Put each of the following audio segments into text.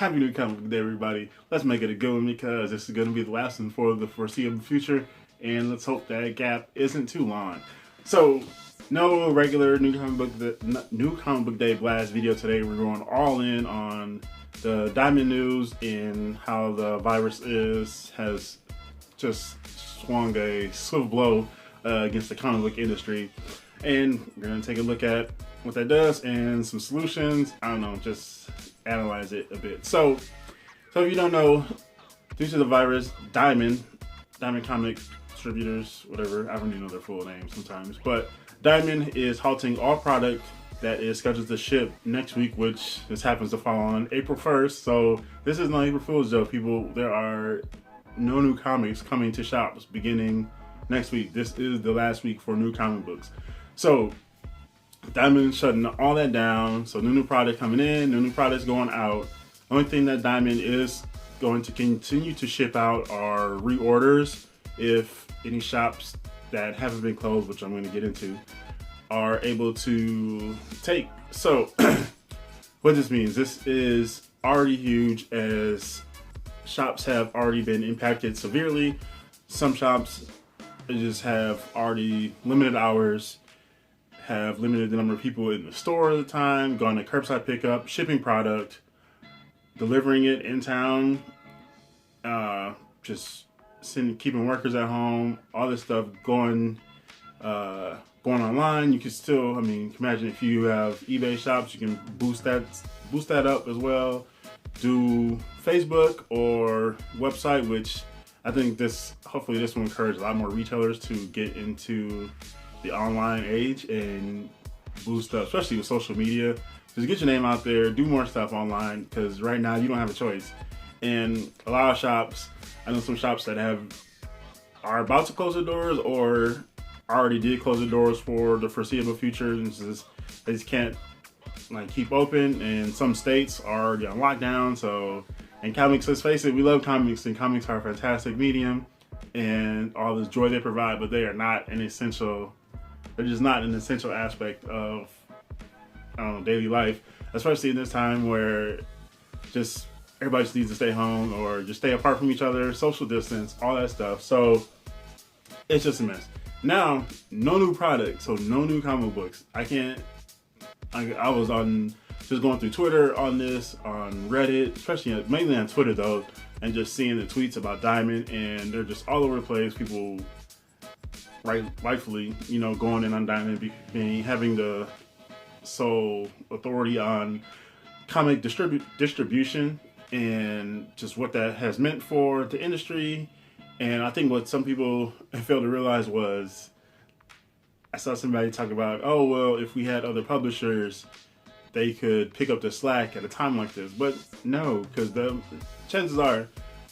Happy New Comic Book Day, everybody. Let's make it a good one because this is going to be the last one for the foreseeable future, and let's hope that gap isn't too long. So, no regular New Comic Book Day blast video today. We're going all in on the Diamond news and how the virus has just swung a swift blow against the comic book industry, and we're going to take a look at what that does and some solutions. I don't know, just analyze it a bit. So if you don't know, due to the virus, Diamond comic distributors, whatever, I don't even know their full name sometimes, but Diamond is halting all product that is scheduled to ship next week, which this happens to fall on April 1st. So this is not April Fool's joke, people. There are no new comics coming to shops beginning next week. This is the last week for new comic books. So Diamond shutting all that down. So new product coming in, new products going out. Only thing that Diamond is going to continue to ship out are reorders if any shops that haven't been closed, which I'm going to get into, are able to take. So what this means, this is already huge as shops have already been impacted severely. Some shops just have already limited hours, have limited the number of people in the store at the time, gone to curbside pickup, shipping product, delivering it in town, just keeping workers at home, all this stuff going online. You can still, imagine if you have eBay shops, you can boost that up as well. Do Facebook or website, which I think hopefully this will encourage a lot more retailers to get into the online age and boost up, especially with social media. Just get your name out there, do more stuff online, because right now you don't have a choice. And a lot of shops, I know some shops that are about to close their doors or already did close the doors for the foreseeable future, and they just can't keep open. And some states are already on lockdown. So, and comics, let's face it, we love comics, and comics are a fantastic medium and all this joy they provide, but they are not an essential. They're just not an essential aspect of, daily life, especially in this time where just everybody just needs to stay home or just stay apart from each other, social distance, all that stuff. So it's just a mess. Now, no new product, so no new comic books. I was just going through Twitter on this, on Reddit, especially mainly on Twitter though, and just seeing the tweets about Diamond, and they're just all over the place. People rightfully, going in on Diamond, having the sole authority on comic distribution and just what that has meant for the industry. And I think what some people failed to realize was, I saw somebody talk about, oh, well, if we had other publishers, they could pick up the slack at a time like this. But no, because the chances are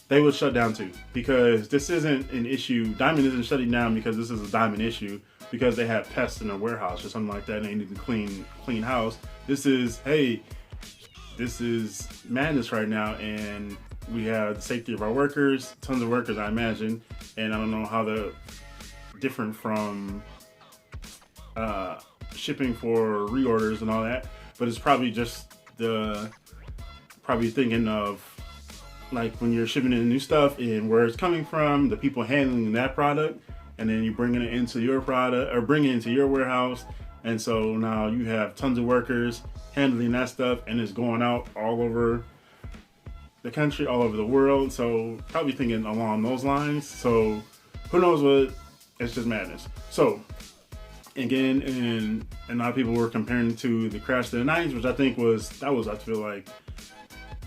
they would shut down too, because this isn't an issue. Diamond isn't shutting down because this is a Diamond issue, because they have pests in their warehouse or something like that and they need to clean house. This is madness right now, and we have the safety of our workers, tons of workers, I imagine, and I don't know how they're different from shipping for reorders and all that, but it's probably just thinking of when you're shipping in new stuff and where it's coming from, the people handling that product, and then you bringing it into your product or bring it into your warehouse. And so now you have tons of workers handling that stuff, and it's going out all over the country, all over the world. So probably thinking along those lines. So who knows what? It's just madness. So again, and a lot of people were comparing to the crash of the 90s, which I feel like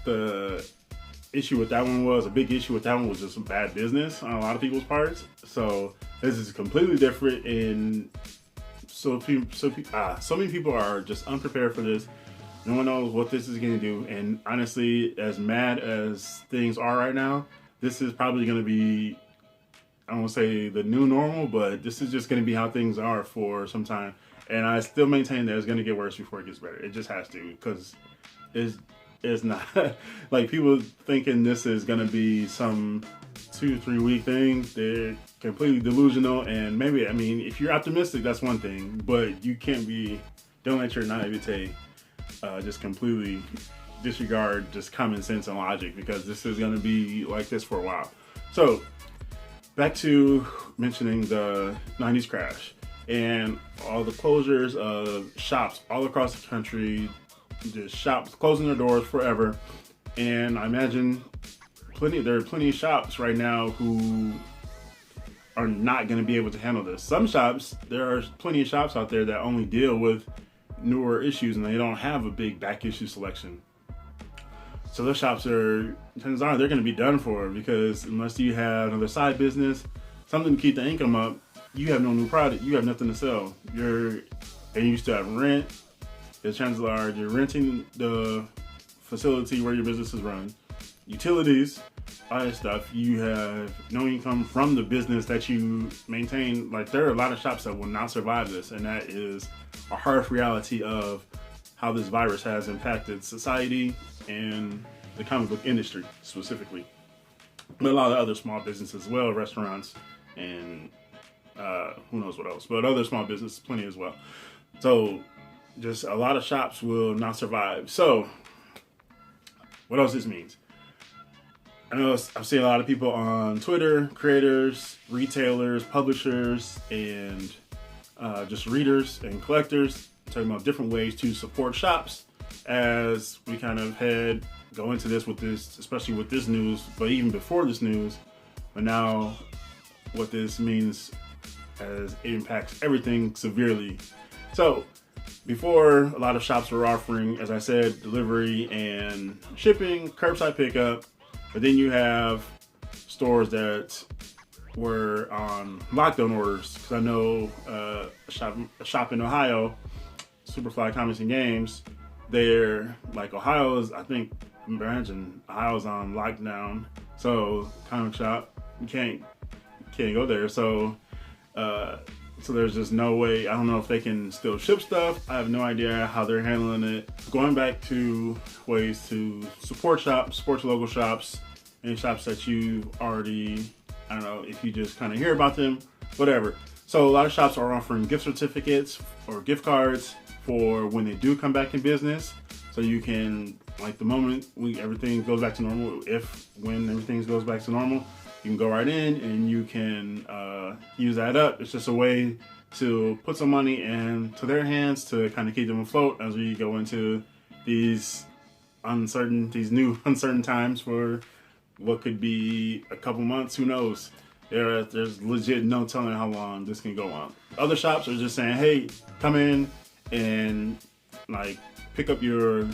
the issue with that one was, a big issue with that one was just some bad business on a lot of people's parts. So this is completely different, and so many people are just unprepared for this. No one knows what this is going to do, and honestly, as mad as things are right now, this is probably going to be, I don't want to say the new normal, but this is just going to be how things are for some time. And I still maintain that it's going to get worse before it gets better. It just has to, because it's not like people thinking this is going to be some 2-3 week thing. They're completely delusional. And maybe, if you're optimistic, that's one thing, but you can't be, don't let your naivete just completely disregard just common sense and logic, because this is going to be like this for a while. So back to mentioning the 90s crash and all the closures of shops all across the country, just shops closing their doors forever. And I imagine there are plenty of shops right now who are not going to be able to handle this. Some shops, there are plenty of shops out there that only deal with newer issues and they don't have a big back issue selection. So those shops they're going to be done for, because unless you have another side business, something to keep the income up, you have no new product, you have nothing to sell. And you still have rent. The chances are you're renting the facility where your business is run, utilities, all that stuff. You have no income from the business that you maintain. Like, there are a lot of shops that will not survive this, and that is a harsh reality of how this virus has impacted society and the comic book industry specifically, but a lot of other small businesses as well, restaurants and who knows what else, but other small businesses plenty as well. So just a lot of shops will not survive. So what else this means? I know I've seen a lot of people on Twitter, creators, retailers, publishers, and just readers and collectors talking about different ways to support shops as we kind of go into this with this, especially with this news, but even before this news, but now what this means as it impacts everything severely. So before, a lot of shops were offering, as I said, delivery and shipping, curbside pickup, but then you have stores that were on lockdown orders. Because I know a shop in Ohio, Superfly Comics and Games, they're like, Ohio's on lockdown. So comic shop, you can't go there. So there's just no way. I don't know if they can still ship stuff. I have no idea how they're handling it. Going back to ways to support your local shops, and shops that you already, I don't know if you just kind of hear about them, whatever. So a lot of shops are offering gift certificates or gift cards for when they do come back in business. So you can, like, the moment everything goes back to normal, when everything goes back to normal, you can go right in and you can use that up. It's just a way to put some money into their hands to kind of keep them afloat as we go into these new uncertain times for what could be a couple months. Who knows? There's legit no telling how long this can go on. Other shops are just saying, hey, come in and like pick up your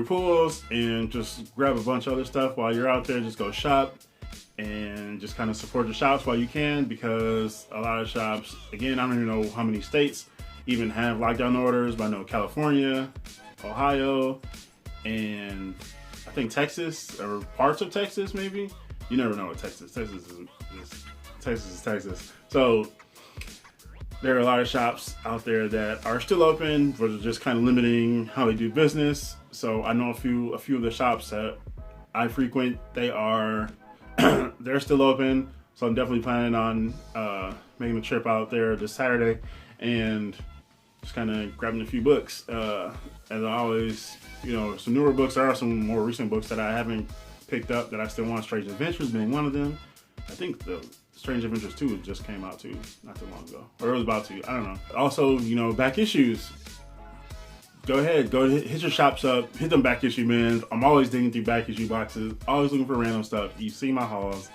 pools and just grab a bunch of other stuff while you're out there. Just go shop and just kind of support the shops while you can, because a lot of shops, again, I don't even know how many states even have lockdown orders, but I know California, Ohio, and I think Texas, or parts of Texas maybe. You never know what Texas is Texas. So there are a lot of shops out there that are still open, but are just kind of limiting how they do business. So I know a few of the shops that I frequent, they're still open. So I'm definitely planning on making a trip out there this Saturday and just kind of grabbing a few books. As always, some newer books. There are some more recent books that I haven't picked up that I still want. Strange Adventures being one of them. I think the Strange Adventures 2 just came out too, not too long ago. Or it was about to, I don't know. Also, back issues. Go ahead, hit your shops up, hit them back issue bins. I'm always digging through back issue boxes, always looking for random stuff. You see my hauls.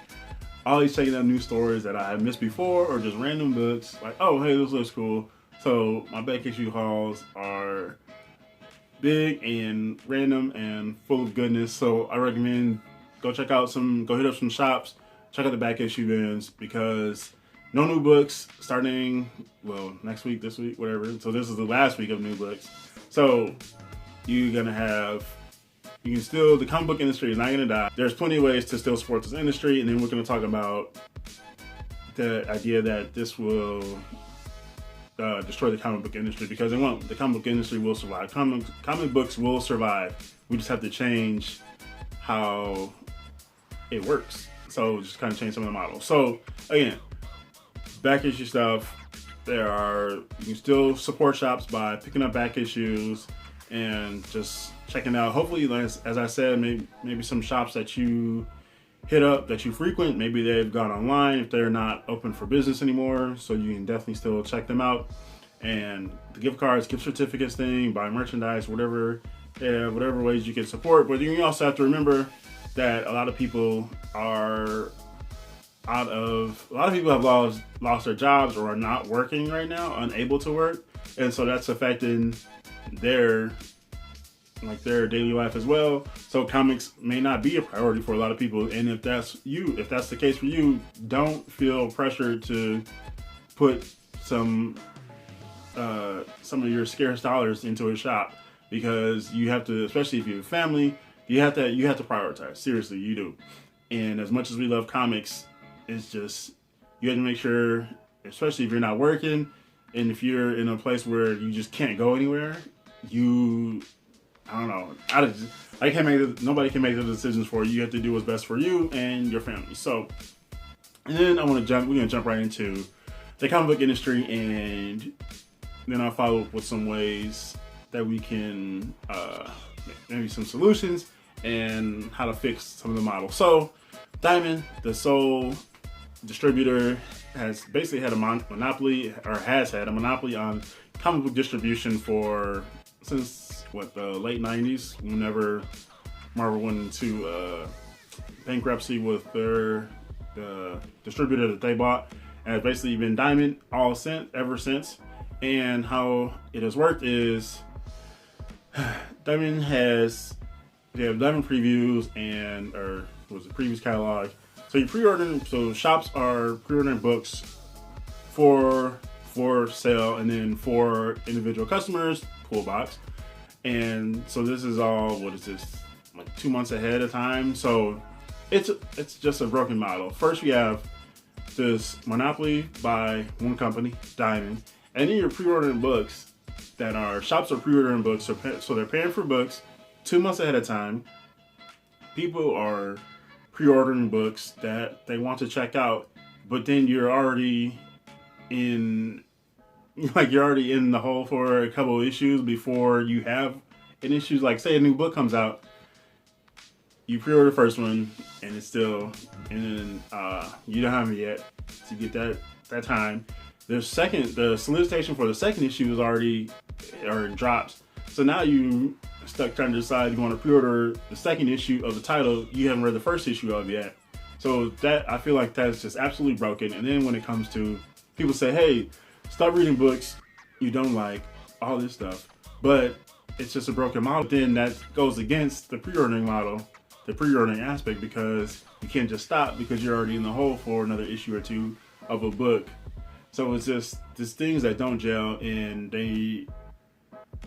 Always checking out new stories that I have missed before, or just random books. Like, oh, hey, this looks cool. So my back issue hauls are big and random and full of goodness. So I recommend go hit up some shops, check out the back issue bins, because no new books starting, next week, this week, whatever. So this is the last week of new books. So the comic book industry is not going to die. There's plenty of ways to still support this industry, and then we're going to talk about the idea that this will destroy the comic book industry, because it won't. The comic book industry will survive. Comic books will survive. We just have to change how it works. So just kind of change some of the models. So again, back issue stuff. You can still support shops by picking up back issues and just checking out. Hopefully, as I said, maybe some shops that you hit up, that you frequent, maybe they've gone online if they're not open for business anymore. So you can definitely still check them out. And the gift cards, gift certificates thing, buy merchandise, whatever ways you can support. But you also have to remember that a lot of people have lost their jobs or are not working right now, unable to work. And so that's affecting their daily life as well. So comics may not be a priority for a lot of people. And if that's the case for you, don't feel pressured to put some of your scarce dollars into a shop, because you have to, especially if you have a family, you have to prioritize. Seriously, you do. And as much as we love comics, it's just, you have to make sure, especially if you're not working and if you're in a place where you just can't go anywhere, I don't know. Nobody can make the decisions for you. You have to do what's best for you and your family. So, and then we're gonna jump right into the comic book industry, and then I'll follow up with some ways that we can, maybe some solutions and how to fix some of the models. So, Diamond, the sole distributor, has basically had a monopoly, or has had a monopoly on comic book distribution since the late 90s, whenever Marvel went into bankruptcy with the distributor that they bought, and it's basically been Diamond ever since. And how it has worked is Diamond they have Diamond previews or was the previous catalog. So shops are pre-ordering books for sale, and then for individual customers, pull box. And so this is all, what is this, like 2 months ahead of time. So it's just a broken model. First we have this monopoly by one company, Diamond, and then you're pre-ordering books shops are pre-ordering books, so they're paying for books 2 months ahead of time. People are pre-ordering books that they want to check out, but then you're already in the hole for a couple of issues before you have an issue. Like, say a new book comes out, you pre-order the first one, and it's still, and then you don't have it yet to get that time. The solicitation for the second issue is already, or drops. So now you stuck trying to decide you want to pre-order the second issue of the title you haven't read the first issue of yet. So I feel like that's just absolutely broken. And then when it comes to people say, hey, stop reading books you don't like, all this stuff, but it's just a broken model. Then that goes against the pre-ordering model, the pre-ordering aspect, because you can't just stop because you're already in the hole for another issue or two of a book. So it's just things that don't gel, and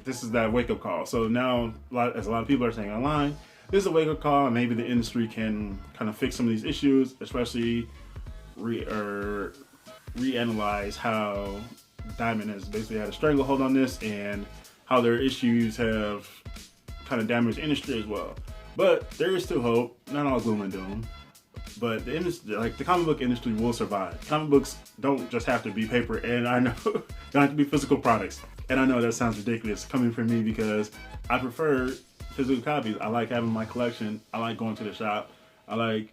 this is that wake-up call. So now, as a lot of people are saying online, this is a wake-up call, and maybe the industry can kind of fix some of these issues, especially reanalyze how Diamond has basically had a stranglehold on this, and how their issues have kind of damaged the industry as well. But there is still hope. Not all gloom and doom. But the industry, like the comic book industry, will survive. Comic books don't just have to be paper, and I know don't have to be physical products. And I know that sounds ridiculous coming from me, because I prefer physical copies. I like having my collection. I like going to the shop. I like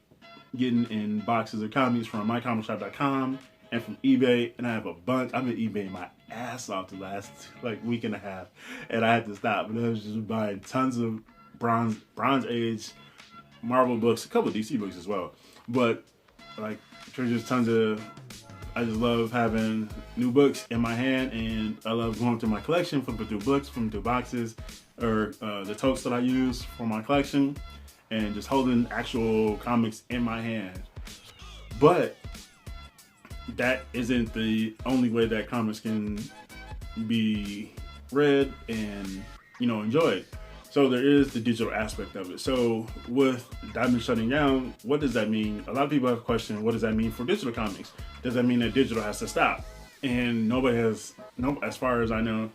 getting in boxes of comics from mycomicshop.com and from eBay. And I have a bunch. I've been eBaying my ass off the last week and a half, and I had to stop. But I was just buying tons of Bronze Age Marvel books, a couple of DC books as well. But just tons of. I just love having new books in my hand, and I love going through my collection, flipping through books, flipping through boxes, or the totes that I use for my collection, and just holding actual comics in my hand. But that isn't the only way that comics can be read and enjoyed. So there is the digital aspect of it. So with Diamond shutting down, what does that mean? A lot of people have questioned, what does that mean for digital comics? Does that mean that digital has to stop? And as far as I know,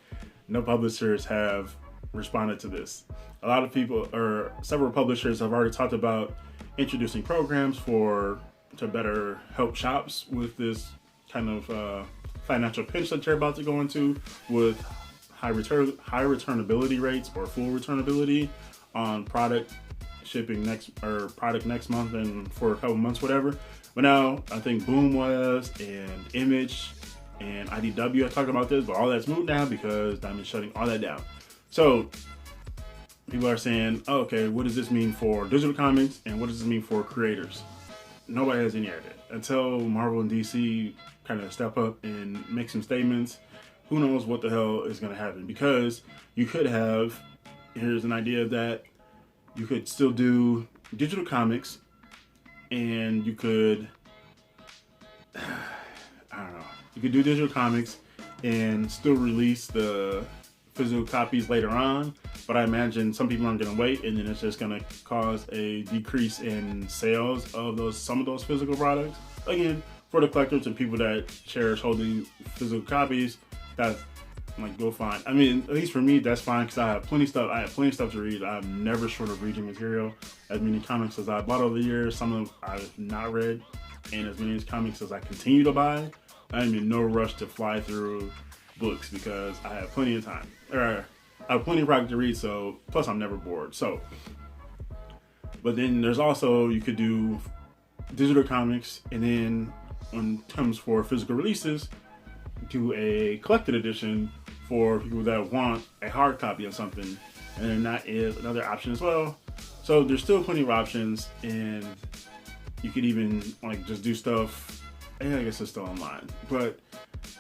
no publishers have responded to this. A lot of people, or several publishers, have already talked about introducing programs to better help shops with this kind of financial pinch that they're about to go into with high returnability rates or full returnability on product shipping product next month and for a couple months, whatever. But now I think Boom was and Image and IDW are talking about this, but all that's moved now because Diamond's shutting all that down. So people are saying, oh, okay, what does this mean for digital comics and what does this mean for creators? Nobody has any idea. Until Marvel and DC kind of step up and make some statements, who knows what the hell is going to happen? Because you could have, here's an idea that you could still do digital comics and you could, I don't know, you could do digital comics and still release the physical copies later on, but I imagine some people aren't going to wait, and then it's just going to cause a decrease in sales of some of those physical products. Again, for the collectors and people that cherish holding physical copies, that's like, go fine. I mean, at least for me, that's fine because I have plenty of stuff to read. I'm never short of reading material. As many comics as I bought over the years, some of them I've not read, and as many comics as I continue to buy. I'm in no rush to fly through books because I have plenty of time. I have plenty of product to read, so plus I'm never bored. So, but then there's also, you could do digital comics, and then when it comes for physical releases, do a collected edition for people that want a hard copy of something, and then that is another option as well. So there's still plenty of options, and you could even like just do stuff. I guess it's still online, but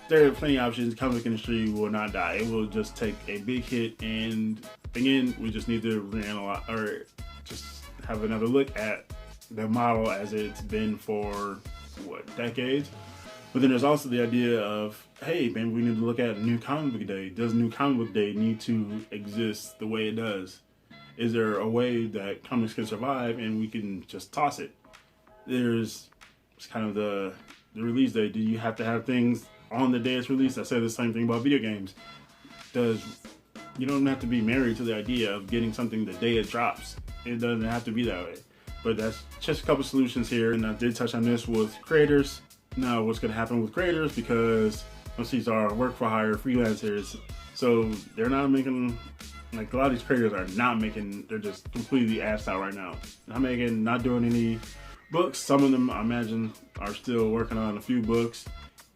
there are plenty of options. The comic industry will not die. It will just take a big hit, and again, we just need to reanalyze or just have another look at the model as it's been for decades. But then there's also the idea of, hey, maybe we need to look at New Comic Book Day. Does New Comic Book Day need to exist the way it does? Is there a way that comics can survive and we can just toss it? There's kind of the release day. Do you have to have things on the day it's released? I said the same thing about video games. You don't have to be married to the idea of getting something the day it drops. It doesn't have to be that way. But that's just a couple solutions here, and I did touch on this with creators. Now, what's going to happen with creators, because most of these are work for hire freelancers, so they're not making, like, a lot of these creators are not making, they're just completely assed out right now. Not doing any books. Some of them, I imagine, are still working on a few books,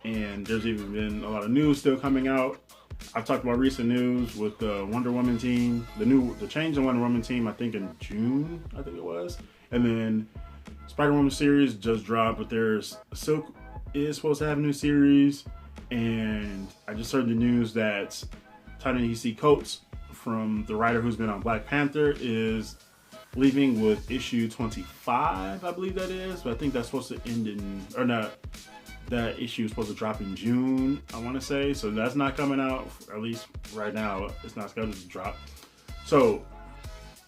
and there's even been a lot of news still coming out. I've talked about recent news with the Wonder Woman team, the change in Wonder Woman team, I think in June, I think it was, and then Spider-Woman series just dropped, but there's Silk is supposed to have a new series, and I just heard the news that Ta-Nehisi Coates, from the writer who's been on Black Panther, is leaving with issue 25, I believe that is, but I think that's supposed to end in, or not, that issue is supposed to drop in June, I want to say, so that's not coming out, at least right now, it's not scheduled to drop. So,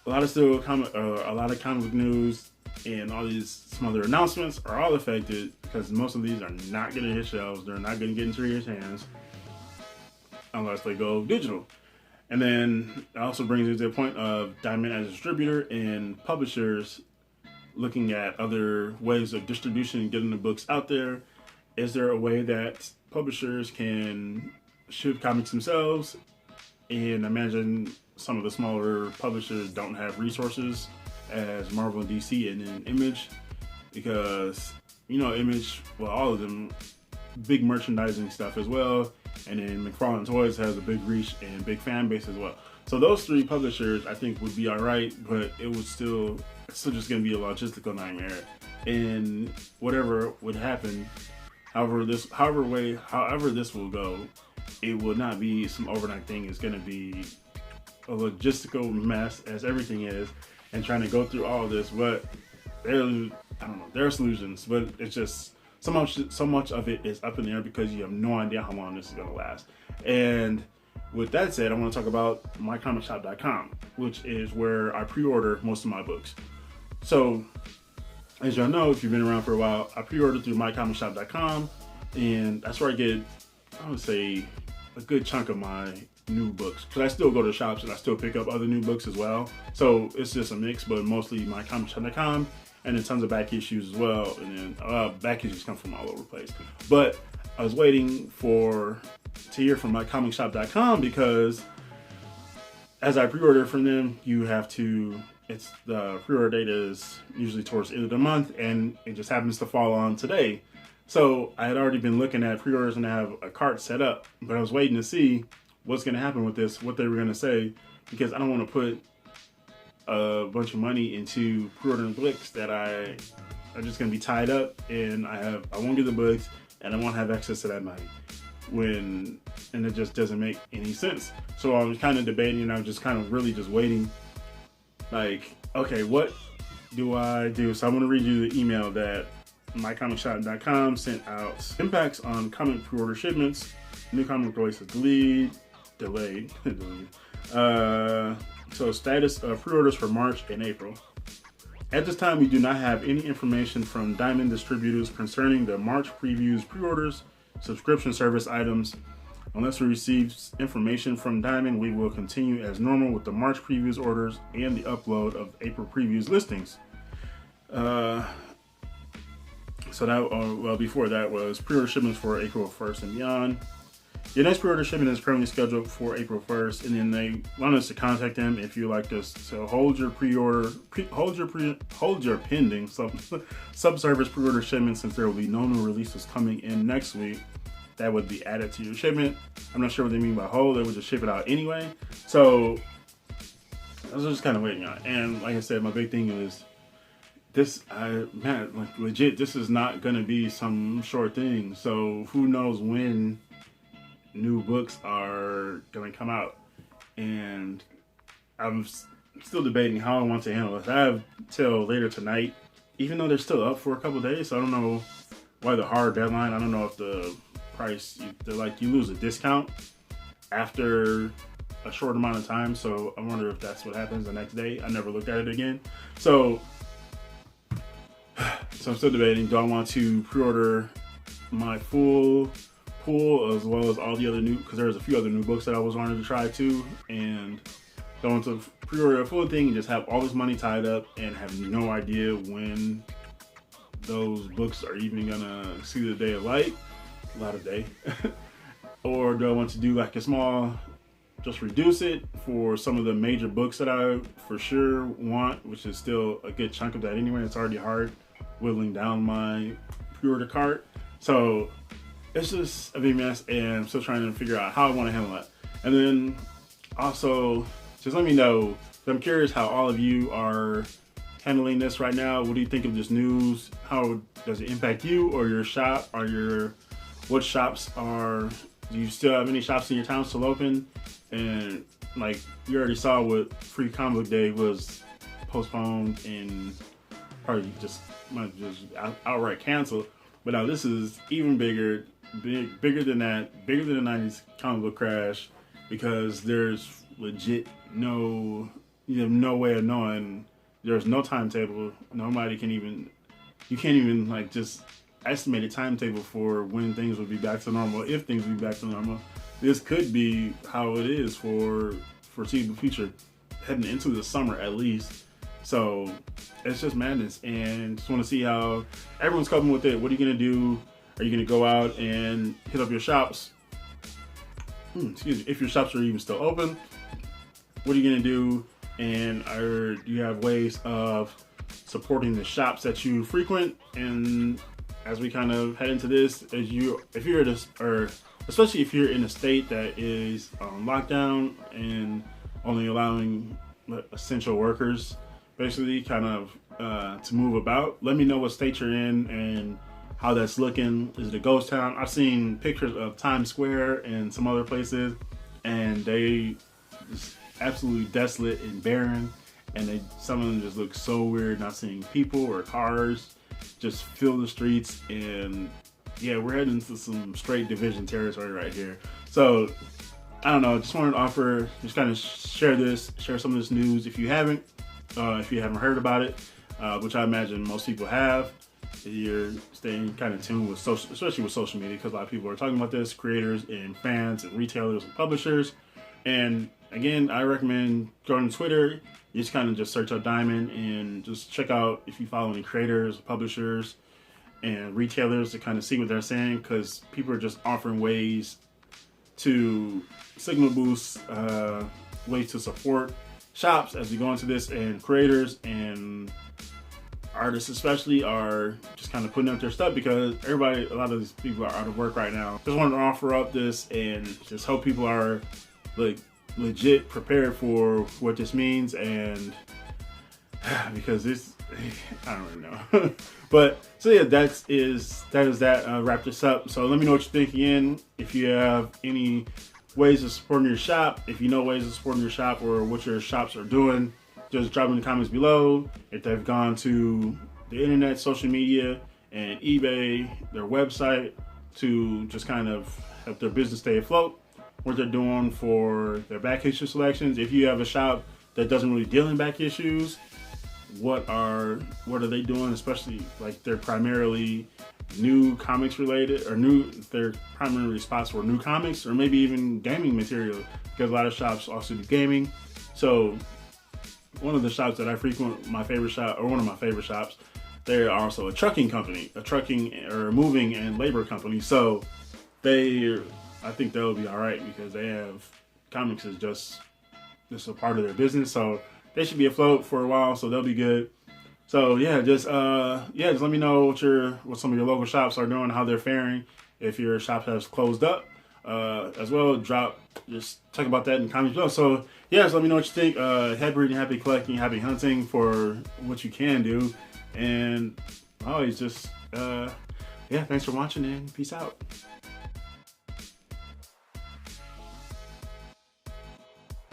a lot of comic news and all these some other announcements are all affected because most of these are not going to hit shelves. They're not going to get into your hands unless they go digital. And then it also brings us to the point of Diamond as a distributor and publishers looking at other ways of distribution and getting the books out there. Is there a way that publishers can ship comics themselves? And imagine some of the smaller publishers don't have resources as Marvel and DC and then Image, because Image, well, all of them, big merchandising stuff as well, and then McFarlane Toys has a big reach and big fan base as well. So those three publishers I think would be all right, but it's still just going to be a logistical nightmare. And whatever would happen, however this will go, it will not be some overnight thing. It's going to be a logistical mess, as everything is, and trying to go through all of this. But there are solutions, but it's just so much of it is up in the air because you have no idea how long this is going to last. And with that said, I want to talk about mycomicshop.com, which is where I pre-order most of my books. So, as y'all know, if you've been around for a while, I pre-order through mycomicshop.com, and that's where I get, I would say, a good chunk of my new books, because I still go to shops and I still pick up other new books as well. So it's just a mix, but mostly mycomicshop.com. and then tons of back issues as well. And then back issues come from all over the place. But I was waiting to hear from mycomicshop.com because as I pre-order from them, it's the pre-order date is usually towards the end of the month, and it just happens to fall on today. So I had already been looking at pre-orders and I have a cart set up, but I was waiting to see what's going to happen with this, what they were going to say, because I don't want to put a bunch of money into pre-ordering books that are just going to be tied up, and I won't get the books, and I won't have access to that money and it just doesn't make any sense. So I was kind of debating, and I was just kind of really just waiting, like, okay, what do I do? So I'm going to read you the email that mycomicshop.com sent out. Impacts on comic pre-order shipments. New comic release is delayed. So status of pre-orders for March and April. At this time, we do not have any information from Diamond distributors concerning the March previews, pre-orders, subscription service items. Unless we receive information from Diamond, we will continue as normal with the March previews orders and the upload of April previews listings. So that, before that was pre-order shipments for April 1st and beyond. Your next pre-order shipment is currently scheduled for April 1st, and then they want us to contact them if you like us to hold your pending sub-service pre-order shipment, since there will be no new releases coming in next week. That would be added to your shipment. I'm not sure what they mean by hold. They would just ship it out anyway. So I was just kind of waiting on it. And like I said, my big thing is this. Legit, this is not gonna be some short thing. So who knows when new books are gonna come out, and I'm still debating how I want to handle this. I have till later tonight, even though they're still up for a couple days. So I don't know why the hard deadline. I don't know if the price, you lose a discount after a short amount of time. So I wonder if that's what happens the next day. I never looked at it again. So I'm still debating. Do I want to pre-order my full pool as well as all the other because there's a few other new books that I was wanting to try too, and don't want to pre-order a full thing and just have all this money tied up and have no idea when those books are even gonna see the day of light. A lot of day. Or do I want to do like a small, just reduce it for some of the major books that I for sure want, which is still a good chunk of that anyway. It's already hard whittling down my pre-order cart. So it's just a big mess, and I'm still trying to figure out how I want to handle that. And then also, just let me know. I'm curious how all of you are handling this right now. What do you think of this news? How does it impact you or your shop? What shops do you still have any shops in your town still open? And like you already saw what Free Comic Book Day was postponed and probably might just outright canceled. But now this is even bigger than that, bigger than the 90s comic book crash, because there's legit you have no way of knowing. There's no timetable. You can't even like just estimate a timetable for when things will be back to normal, if things will be back to normal. This could be how it is for foreseeable future, heading into the summer at least. So it's just madness, and just want to see how everyone's coping with it. What are you gonna do? Are you gonna go out and hit up your shops? If your shops are even still open, what are you gonna do? And do you have ways of supporting the shops that you frequent? And as we kind of head into this, especially if you're in a state that is on lockdown and only allowing essential workers basically kind of to move about, let me know what state you're in and how that's looking. Is it a ghost town? I've seen pictures of Times Square and some other places, and they just absolutely desolate and barren, and some of them just look so weird. Not seeing people or cars, just fill the streets, and yeah, we're heading into some straight division territory right here. So I don't know, just wanted to just kind of share some of this news if you haven't heard about it, which I imagine most people have. You're staying kind of tuned with especially with social media, because a lot of people are talking about this, creators and fans and retailers and publishers. And again, I recommend going to Twitter. You just kind of just search up Diamond and just check out if you follow any creators, publishers, and retailers to kind of see what they're saying, because people are just offering ways to signal boost, ways to support shops as we go into this, and creators and artists especially are just kind of putting up their stuff, because a lot of these people are out of work right now. Just wanted to offer up this and just hope people are like legit prepared for what this means, and because this, I don't really know. But so yeah, that is that. Wrap this up. So let me know what you're thinking. If you have any ways of supporting your shop, if you know ways of supporting your shop or what your shops are doing, just drop in the comments below. If they've gone to the internet, social media, and eBay, their website, to just kind of help their business stay afloat, what they're doing for their back issue selections. If you have a shop that doesn't really deal in back issues, what are they doing, especially like they're primarily new comics related, or they're primarily spots for new comics, or maybe even gaming material, because a lot of shops also do gaming. So one of the shops that I frequent, one of my favorite shops, they're also a trucking company, moving and labor company. So I think they'll be all right, because they have comics is just a part of their business. So they should be afloat for a while, so they'll be good. So yeah, just let me know what some of your local shops are doing, how they're faring. If your shop has closed up, as well, just talk about that in the comments below. So yeah, just let me know what you think. Happy reading, happy collecting, happy hunting for what you can do, and always just thanks for watching, and peace out.